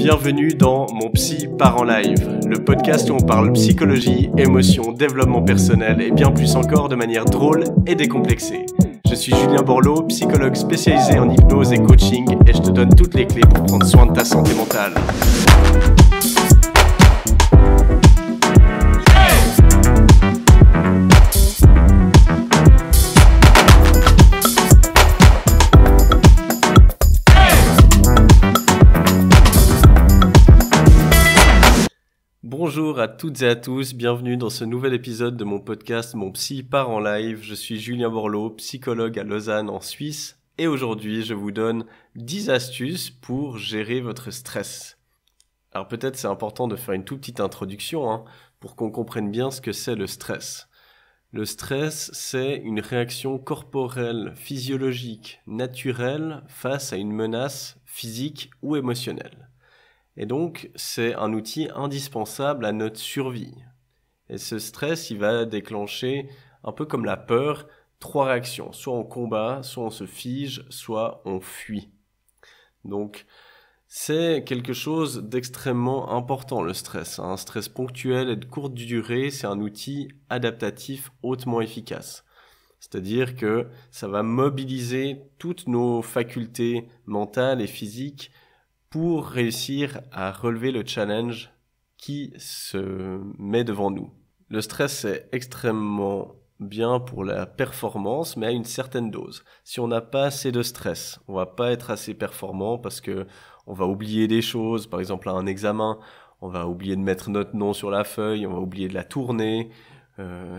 Bienvenue dans Mon Psy part en live, le podcast où on parle psychologie, émotion, développement personnel et bien plus encore de manière drôle et décomplexée. Je suis Julien Borloo, psychologue spécialisé en hypnose et coaching et je te donne toutes les clés pour prendre soin de ta santé mentale. Bonjour à toutes et à tous, bienvenue dans ce nouvel épisode de mon podcast Mon Psy part en live. Je suis Julien Borloo, psychologue à Lausanne en Suisse et aujourd'hui je vous donne 10 astuces pour gérer votre stress. Alors peut-être c'est important de faire une toute petite introduction pour qu'on comprenne bien ce que c'est le stress. Le stress, c'est une réaction corporelle, physiologique, naturelle face à une menace physique ou émotionnelle. Et donc, c'est un outil indispensable à notre survie. Et ce stress, il va déclencher, un peu comme la peur, 3 réactions. Soit on combat, soit on se fige, soit on fuit. Donc, c'est quelque chose d'extrêmement important, le stress. Un stress ponctuel et de courte durée, c'est un outil adaptatif hautement efficace. C'est-à-dire que ça va mobiliser toutes nos facultés mentales et physiques pour réussir à relever le challenge qui se met devant nous. Le stress est extrêmement bien pour la performance, mais à une certaine dose. Si on n'a pas assez de stress, on va pas être assez performant parce que on va oublier des choses. Par exemple, à un examen, on va oublier de mettre notre nom sur la feuille, on va oublier de la tourner,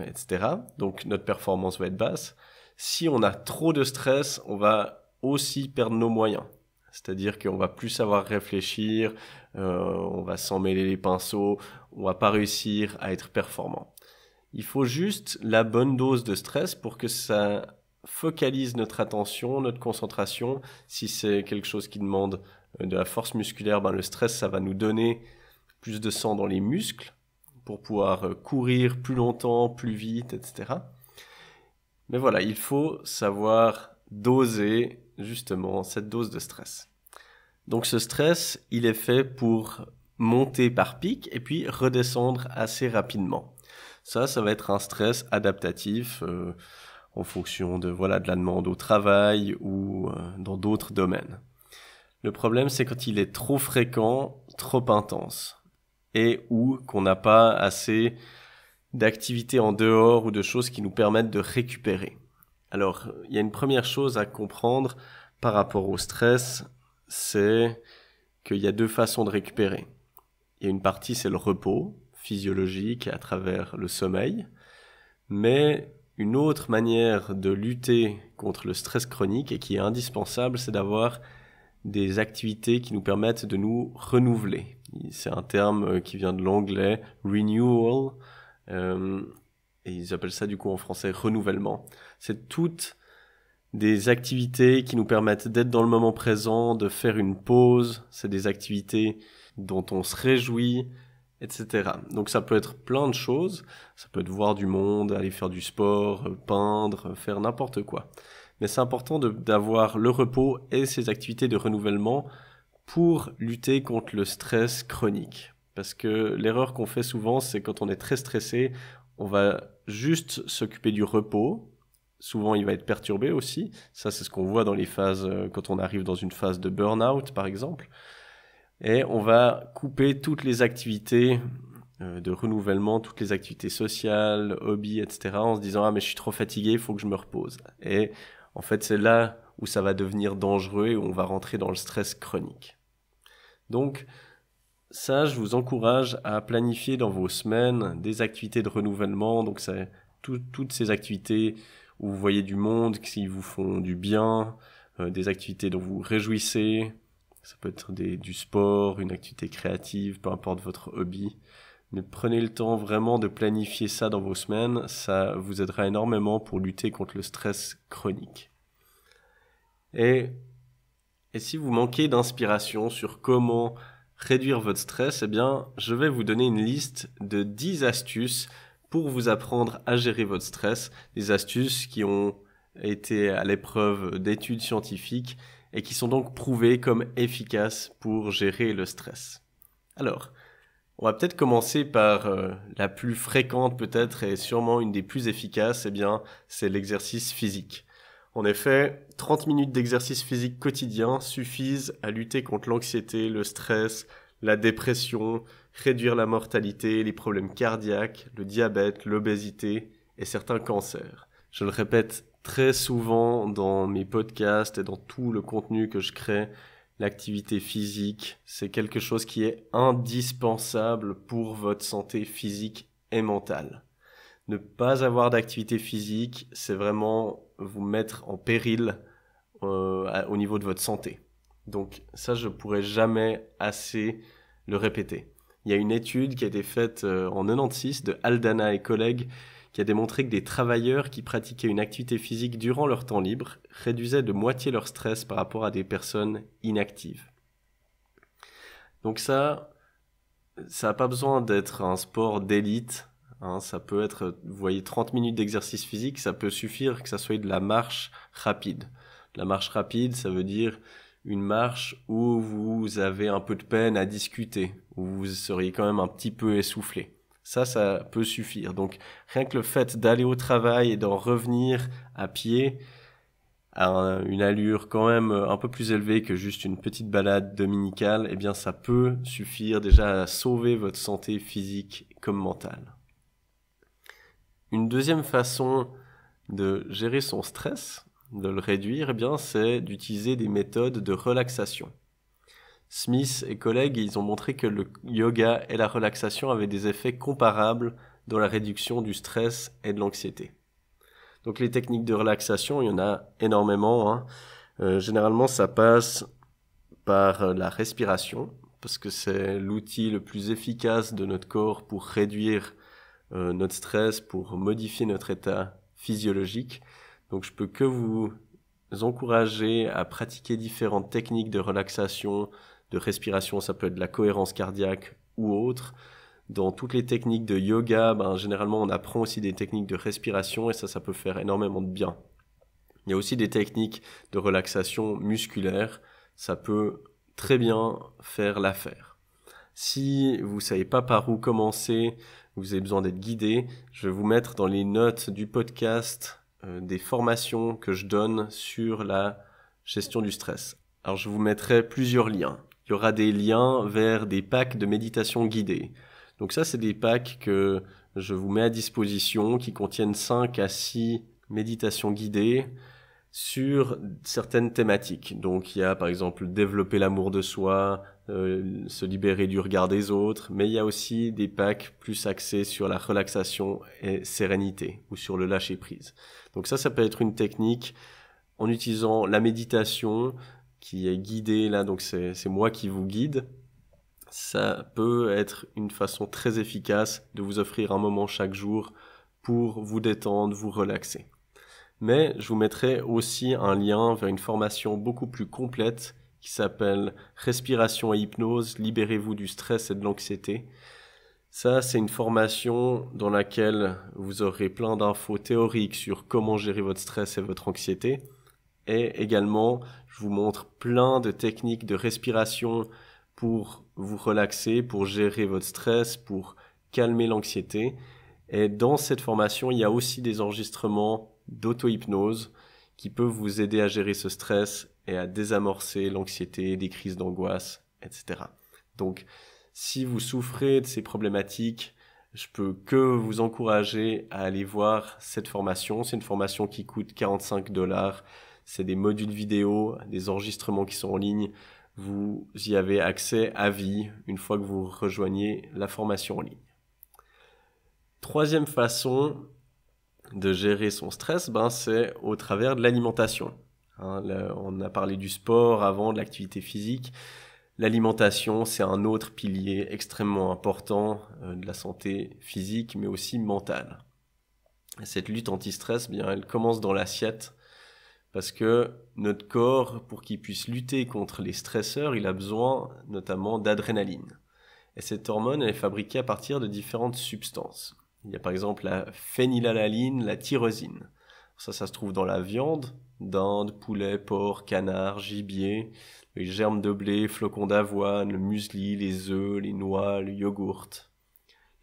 etc. Donc notre performance va être basse. Si on a trop de stress, on va aussi perdre nos moyens. C'est-à-dire qu'on va plus savoir réfléchir, on va s'en mêler les pinceaux, on va pas réussir à être performant. Il faut juste la bonne dose de stress pour que ça focalise notre attention, notre concentration. Si c'est quelque chose qui demande de la force musculaire, le stress, ça va nous donner plus de sang dans les muscles pour pouvoir courir plus longtemps, plus vite, etc. Mais voilà, il faut savoir doser justement cette dose de stress. Donc ce stress, il est fait pour monter par pic et puis redescendre assez rapidement. Ça va être un stress adaptatif en fonction de la demande au travail ou dans d'autres domaines. Le problème, c'est quand il est trop fréquent, trop intense et ou qu'on n'a pas assez d'activités en dehors ou de choses qui nous permettent de récupérer. Alors, il y a une première chose à comprendre par rapport au stress, c'est qu'il y a 2 façons de récupérer. Il y a une partie, c'est le repos physiologique à travers le sommeil, mais une autre manière de lutter contre le stress chronique et qui est indispensable, c'est d'avoir des activités qui nous permettent de nous renouveler. C'est un terme qui vient de l'anglais « renewal », et ils appellent ça du coup en français « renouvellement ». C'est toutes des activités qui nous permettent d'être dans le moment présent, de faire une pause. C'est des activités dont on se réjouit, etc. Donc ça peut être plein de choses. Ça peut être voir du monde, aller faire du sport, peindre, faire n'importe quoi. Mais c'est important d'avoir le repos et ces activités de renouvellement pour lutter contre le stress chronique. Parce que l'erreur qu'on fait souvent, c'est quand on est très stressé, on va juste s'occuper du repos. Souvent, il va être perturbé aussi. Ça, c'est ce qu'on voit dans les phases, quand on arrive dans une phase de burn-out, par exemple. Et on va couper toutes les activités de renouvellement, toutes les activités sociales, hobbies, etc. en se disant « Ah, mais je suis trop fatigué, il faut que je me repose. » Et en fait, c'est là où ça va devenir dangereux et où on va rentrer dans le stress chronique. Donc, ça, je vous encourage à planifier dans vos semaines des activités de renouvellement. Donc, c'est toutes ces activités où vous voyez du monde, qui vous font du bien, des activités dont vous vous réjouissez. Ça peut être du sport, une activité créative, peu importe votre hobby. Mais prenez le temps vraiment de planifier ça dans vos semaines. Ça vous aidera énormément pour lutter contre le stress chronique. Et si vous manquez d'inspiration sur comment réduire votre stress, je vais vous donner une liste de 10 astuces pour vous apprendre à gérer votre stress. Des astuces qui ont été à l'épreuve d'études scientifiques et qui sont donc prouvés comme efficaces pour gérer le stress. Alors, on va peut-être commencer par la plus fréquente peut-être et sûrement une des plus efficaces, c'est l'exercice physique. En effet, 30 minutes d'exercice physique quotidien suffisent à lutter contre l'anxiété, le stress, la dépression, réduire la mortalité, les problèmes cardiaques, le diabète, l'obésité et certains cancers. Je le répète très souvent dans mes podcasts et dans tout le contenu que je crée, l'activité physique, c'est quelque chose qui est indispensable pour votre santé physique et mentale. Ne pas avoir d'activité physique, c'est vraiment vous mettre en péril au niveau de votre santé. Donc ça, je pourrais jamais assez le répéter. Il y a une étude qui a été faite en 96 de Aldana et collègues qui a démontré que des travailleurs qui pratiquaient une activité physique durant leur temps libre réduisaient de moitié leur stress par rapport à des personnes inactives. Donc ça n'a pas besoin d'être un sport d'élite. Ça peut être, vous voyez, 30 minutes d'exercice physique, ça peut suffire que ça soit de la marche rapide. La marche rapide, ça veut dire une marche où vous avez un peu de peine à discuter, où vous seriez quand même un petit peu essoufflé. Ça peut suffire. Donc, rien que le fait d'aller au travail et d'en revenir à pied à une allure quand même un peu plus élevée que juste une petite balade dominicale, ça peut suffire déjà à sauver votre santé physique comme mentale. Une deuxième façon de gérer son stress, de le réduire, c'est d'utiliser des méthodes de relaxation. Smith et collègues, ils ont montré que le yoga et la relaxation avaient des effets comparables dans la réduction du stress et de l'anxiété. Donc les techniques de relaxation, il y en a énormément. Généralement, ça passe par la respiration, parce que c'est l'outil le plus efficace de notre corps pour réduire notre stress, pour modifier notre état physiologique. Donc je peux que vous encourager à pratiquer différentes techniques de relaxation, de respiration, ça peut être de la cohérence cardiaque ou autre. Dans toutes les techniques de yoga, généralement on apprend aussi des techniques de respiration et ça peut faire énormément de bien. Il y a aussi des techniques de relaxation musculaire, ça peut très bien faire l'affaire. Si vous savez pas par où commencer, vous avez besoin d'être guidé, je vais vous mettre dans les notes du podcast des formations que je donne sur la gestion du stress. Alors je vous mettrai plusieurs liens. Il y aura des liens vers des packs de méditation guidée. Donc ça, c'est des packs que je vous mets à disposition qui contiennent 5 à 6 méditations guidées sur certaines thématiques. Donc il y a par exemple développer l'amour de soi, se libérer du regard des autres, mais il y a aussi des packs plus axés sur la relaxation et sérénité ou sur le lâcher prise. Donc ça peut être une technique en utilisant la méditation qui est guidée là, donc c'est moi qui vous guide. Ça peut être une façon très efficace de vous offrir un moment chaque jour pour vous détendre, vous relaxer. Mais je vous mettrai aussi un lien vers une formation beaucoup plus complète qui s'appelle Respiration et hypnose, libérez-vous du stress et de l'anxiété. Ça, c'est une formation dans laquelle vous aurez plein d'infos théoriques sur comment gérer votre stress et votre anxiété. Et également, je vous montre plein de techniques de respiration pour vous relaxer, pour gérer votre stress, pour calmer l'anxiété. Et dans cette formation, il y a aussi des enregistrements d'auto-hypnose qui peuvent vous aider à gérer ce stress et à désamorcer l'anxiété, des crises d'angoisse, etc. Donc, si vous souffrez de ces problématiques, je peux que vous encourager à aller voir cette formation. C'est une formation qui coûte $45. C'est des modules vidéo, des enregistrements qui sont en ligne. Vous y avez accès à vie une fois que vous rejoignez la formation en ligne. Troisième façon de gérer son stress, c'est au travers de l'alimentation. On a parlé du sport avant, de l'activité physique. L'alimentation, c'est un autre pilier extrêmement important de la santé physique, mais aussi mentale. Et cette lutte anti-stress, elle commence dans l'assiette. Parce que notre corps, pour qu'il puisse lutter contre les stresseurs, il a besoin notamment d'adrénaline. Et cette hormone, elle est fabriquée à partir de différentes substances. Il y a par exemple la phénylalanine, la tyrosine. Ça se trouve dans la viande, dinde, poulet, porc, canard, gibier, les germes de blé, flocons d'avoine, le muesli, les œufs, les noix, le yogourt.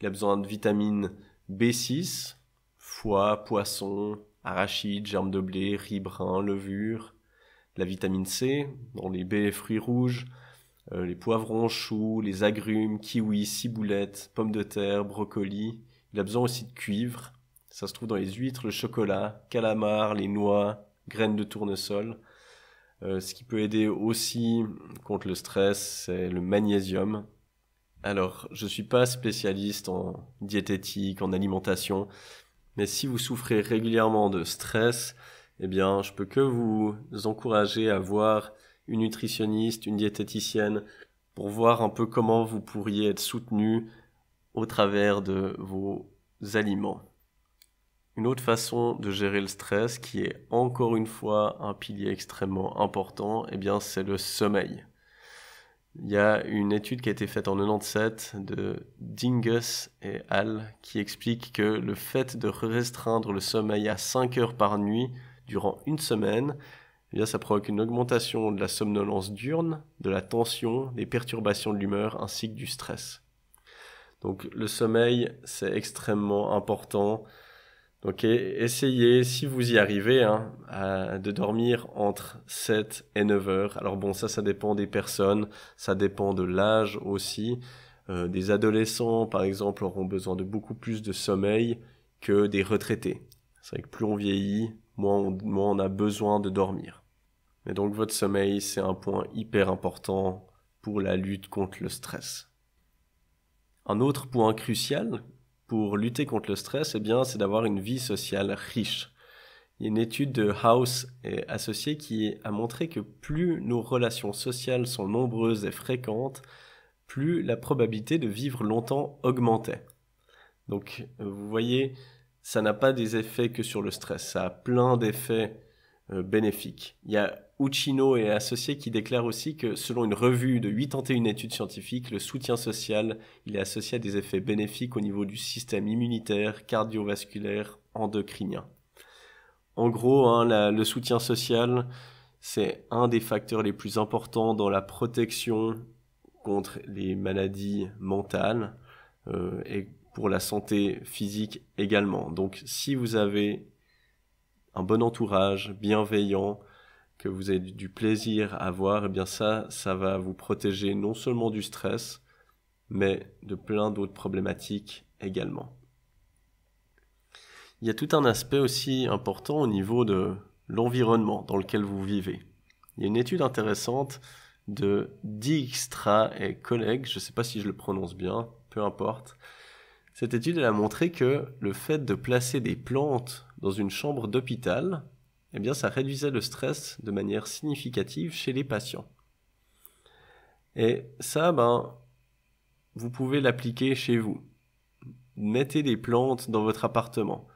Il a besoin de vitamine B6, foie, poisson, arachides, germes de blé, riz brun, levure. La vitamine C, dans les baies et fruits rouges, les poivrons, choux, les agrumes, kiwis, ciboulettes, pommes de terre, brocolis. Il a besoin aussi de cuivre. Ça se trouve dans les huîtres, le chocolat, calamars, les noix, graines de tournesol. Ce qui peut aider aussi contre le stress, c'est le magnésium. Alors, je suis pas spécialiste en diététique, en alimentation, mais si vous souffrez régulièrement de stress, eh bien, je peux que vous encourager à voir une nutritionniste, une diététicienne, pour voir un peu comment vous pourriez être soutenu au travers de vos aliments. Une autre façon de gérer le stress, qui est encore une fois un pilier extrêmement important, eh bien, c'est le sommeil. Il y a une étude qui a été faite en 97 de Dingus et al. Qui explique que le fait de restreindre le sommeil à 5 heures par nuit durant une semaine, eh bien, ça provoque une augmentation de la somnolence diurne, de la tension, des perturbations de l'humeur ainsi que du stress. Donc le sommeil, c'est extrêmement important. Donc essayez, si vous y arrivez, de dormir entre 7 et 9 heures. Alors bon, ça dépend des personnes, ça dépend de l'âge aussi. Des adolescents, par exemple, auront besoin de beaucoup plus de sommeil que des retraités. C'est vrai que plus on vieillit, moins on a besoin de dormir. Mais donc votre sommeil, c'est un point hyper important pour la lutte contre le stress. Un autre point crucial pour lutter contre le stress, eh bien, c'est d'avoir une vie sociale riche. Il y a une étude de House et associés qui a montré que plus nos relations sociales sont nombreuses et fréquentes, plus la probabilité de vivre longtemps augmentait. Donc, vous voyez, ça n'a pas des effets que sur le stress, ça a plein d'effets bénéfiques. Il y a Uchino et associés qui déclarent aussi que selon une revue de 81 études scientifiques, le soutien social, il est associé à des effets bénéfiques au niveau du système immunitaire, cardiovasculaire, endocrinien. En gros, le soutien social, c'est un des facteurs les plus importants dans la protection contre les maladies mentales et pour la santé physique également. Donc si vous avez un bon entourage, bienveillant, que vous avez du plaisir à voir, eh bien ça va vous protéger non seulement du stress, mais de plein d'autres problématiques également. Il y a tout un aspect aussi important au niveau de l'environnement dans lequel vous vivez. Il y a une étude intéressante de Dijkstra et collègues, je ne sais pas si je le prononce bien, peu importe. Cette étude elle a montré que le fait de placer des plantes dans une chambre d'hôpital, eh bien, ça réduisait le stress de manière significative chez les patients. Et ça, vous pouvez l'appliquer chez vous. Mettez des plantes dans votre appartement.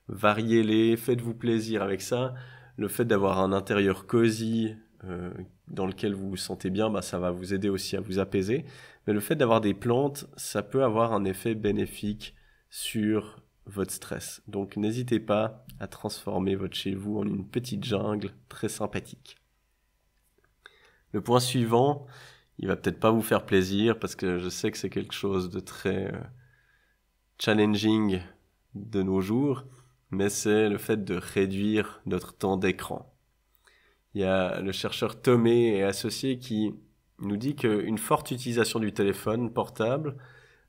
Variez-les, faites-vous plaisir avec ça. Le fait d'avoir un intérieur cosy dans lequel vous vous sentez bien, ça va vous aider aussi à vous apaiser. Mais le fait d'avoir des plantes, ça peut avoir un effet bénéfique sur votre stress. Donc n'hésitez pas à transformer votre chez vous en une petite jungle très sympathique. Le point suivant, il va peut-être pas vous faire plaisir parce que je sais que c'est quelque chose de très challenging de nos jours, mais c'est le fait de réduire notre temps d'écran. Il y a le chercheur Thomé et associé qui nous dit qu'une forte utilisation du téléphone portable,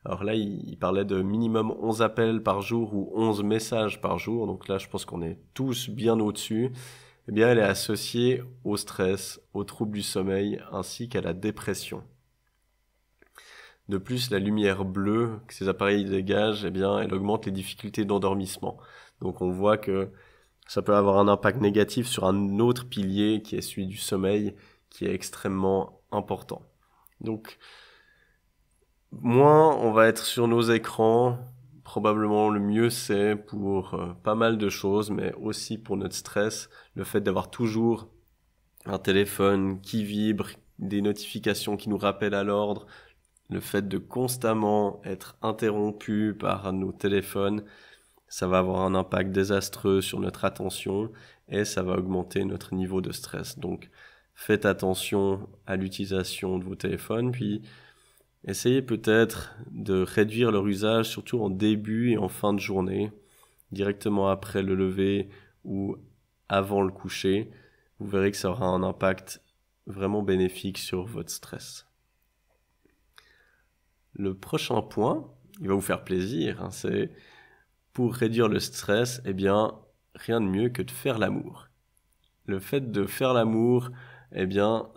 alors là il parlait de minimum 11 appels par jour ou 11 messages par jour, donc là je pense qu'on est tous bien au-dessus, eh bien elle est associée au stress, aux troubles du sommeil ainsi qu'à la dépression. De plus, la lumière bleue que ces appareils dégagent, eh bien elle augmente les difficultés d'endormissement. Donc on voit que ça peut avoir un impact négatif sur un autre pilier qui est celui du sommeil, qui est extrêmement important. Donc, moins on va être sur nos écrans, probablement le mieux c'est pour pas mal de choses, mais aussi pour notre stress, le fait d'avoir toujours un téléphone qui vibre, des notifications qui nous rappellent à l'ordre, le fait de constamment être interrompu par nos téléphones, ça va avoir un impact désastreux sur notre attention et ça va augmenter notre niveau de stress. Donc, faites attention à l'utilisation de vos téléphones, puis essayez peut-être de réduire leur usage, surtout en début et en fin de journée, directement après le lever ou avant le coucher. Vous verrez que ça aura un impact vraiment bénéfique sur votre stress. Le prochain point, il va vous faire plaisir, c'est pour réduire le stress, rien de mieux que de faire l'amour. Le fait de faire l'amour,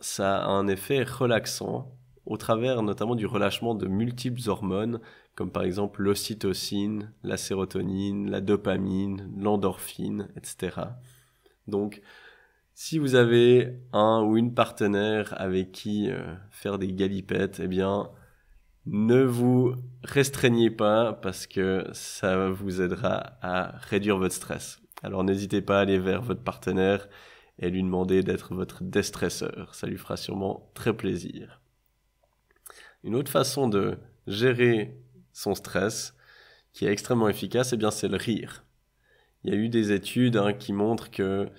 ça a un effet relaxant au travers notamment du relâchement de multiples hormones, comme par exemple l'ocytocine, la sérotonine, la dopamine, l'endorphine, etc. Donc, si vous avez un ou une partenaire avec qui faire des galipettes, ne vous restreignez pas parce que ça vous aidera à réduire votre stress. Alors n'hésitez pas à aller vers votre partenaire et lui demander d'être votre déstresseur. Ça lui fera sûrement très plaisir. Une autre façon de gérer son stress qui est extrêmement efficace, c'est le rire. Il y a eu des études qui montrent que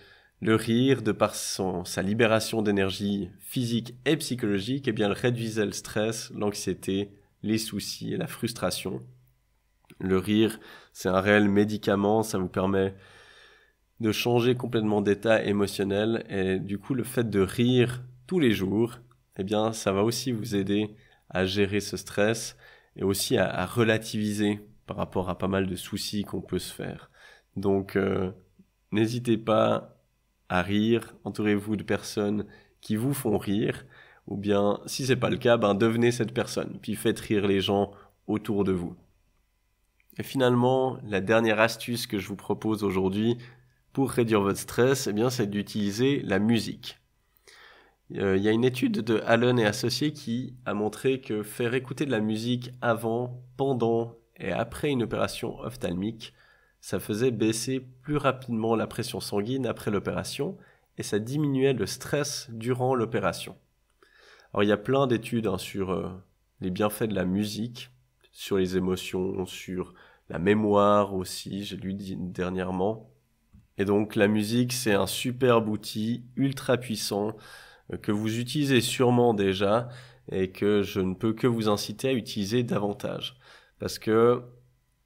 le rire, de par sa libération d'énergie physique et psychologique, elle réduisait le stress, l'anxiété, les soucis et la frustration. Le rire, c'est un réel médicament, ça vous permet de changer complètement d'état émotionnel et du coup le fait de rire tous les jours, ça va aussi vous aider à gérer ce stress et aussi à relativiser par rapport à pas mal de soucis qu'on peut se faire. Donc n'hésitez pas à rire, entourez-vous de personnes qui vous font rire, ou bien, si c'est pas le cas, devenez cette personne, puis faites rire les gens autour de vous. Et finalement, la dernière astuce que je vous propose aujourd'hui pour réduire votre stress, c'est d'utiliser la musique. Il y a une étude de Allen et associés qui a montré que faire écouter de la musique avant, pendant et après une opération ophtalmique, ça faisait baisser plus rapidement la pression sanguine après l'opération et ça diminuait le stress durant l'opération. Alors il y a plein d'études sur les bienfaits de la musique, sur les émotions, sur la mémoire aussi, j'ai lu dernièrement. Et donc la musique, c'est un superbe outil ultra puissant que vous utilisez sûrement déjà et que je ne peux que vous inciter à utiliser davantage. Parce que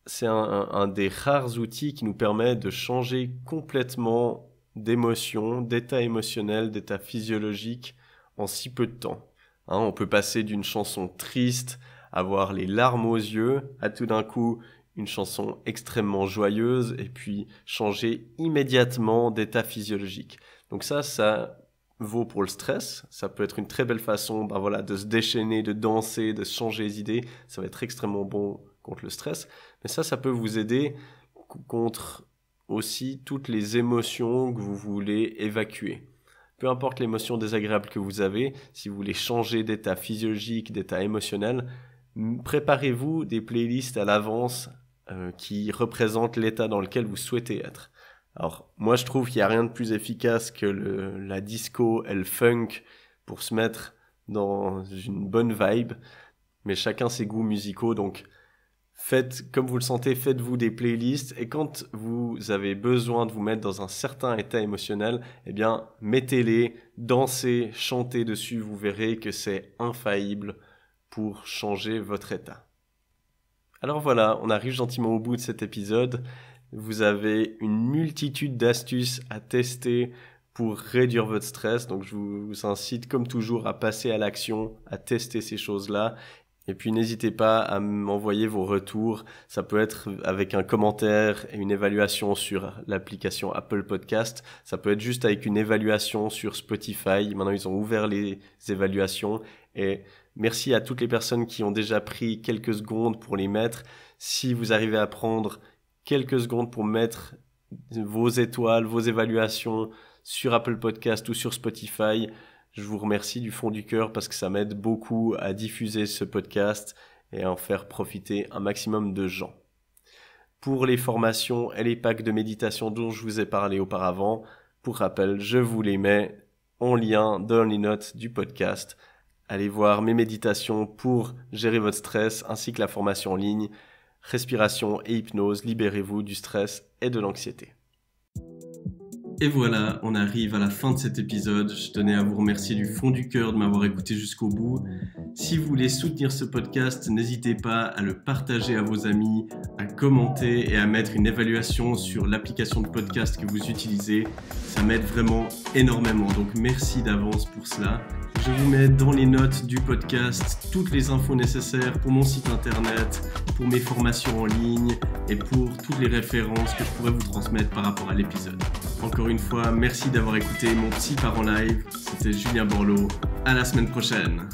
c'est un des rares outils qui nous permet de changer complètement d'émotion, d'état émotionnel, d'état physiologique en si peu de temps. On peut passer d'une chanson triste, avoir les larmes aux yeux, à tout d'un coup une chanson extrêmement joyeuse et puis changer immédiatement d'état physiologique. Donc ça vaut pour le stress, ça peut être une très belle façon de se déchaîner, de danser, de se changer les idées, ça va être extrêmement bon contre le stress, mais ça peut vous aider contre aussi toutes les émotions que vous voulez évacuer. Peu importe l'émotion désagréable que vous avez, si vous voulez changer d'état physiologique, d'état émotionnel, préparez-vous des playlists à l'avance qui représentent l'état dans lequel vous souhaitez être. Alors, moi je trouve qu'il n'y a rien de plus efficace que la disco et le funk pour se mettre dans une bonne vibe, mais chacun ses goûts musicaux, donc faites comme vous le sentez, faites-vous des playlists et quand vous avez besoin de vous mettre dans un certain état émotionnel, mettez-les, dansez, chantez dessus, vous verrez que c'est infaillible pour changer votre état. Alors voilà, on arrive gentiment au bout de cet épisode. Vous avez une multitude d'astuces à tester pour réduire votre stress, donc je vous incite comme toujours à passer à l'action, à tester ces choses-là. Et puis n'hésitez pas à m'envoyer vos retours, ça peut être avec un commentaire et une évaluation sur l'application Apple Podcast, ça peut être juste avec une évaluation sur Spotify, maintenant ils ont ouvert les évaluations et merci à toutes les personnes qui ont déjà pris quelques secondes pour les mettre. Si vous arrivez à prendre quelques secondes pour mettre vos étoiles, vos évaluations sur Apple Podcast ou sur Spotify, je vous remercie du fond du cœur parce que ça m'aide beaucoup à diffuser ce podcast et à en faire profiter un maximum de gens. Pour les formations et les packs de méditation dont je vous ai parlé auparavant, pour rappel, je vous les mets en lien dans les notes du podcast. Allez voir mes méditations pour gérer votre stress ainsi que la formation en ligne. respiration et hypnose, libérez-vous du stress et de l'anxiété. Et voilà, on arrive à la fin de cet épisode. Je tenais à vous remercier du fond du cœur de m'avoir écouté jusqu'au bout. Si vous voulez soutenir ce podcast, n'hésitez pas à le partager à vos amis, à commenter et à mettre une évaluation sur l'application de podcast que vous utilisez. Ça m'aide vraiment énormément, donc merci d'avance pour cela. Je vous mets dans les notes du podcast toutes les infos nécessaires pour mon site internet, pour mes formations en ligne et pour toutes les références que je pourrais vous transmettre par rapport à l'épisode. Encore une fois, merci d'avoir écouté mon Psy part en live. C'était Julien Borloo. À la semaine prochaine.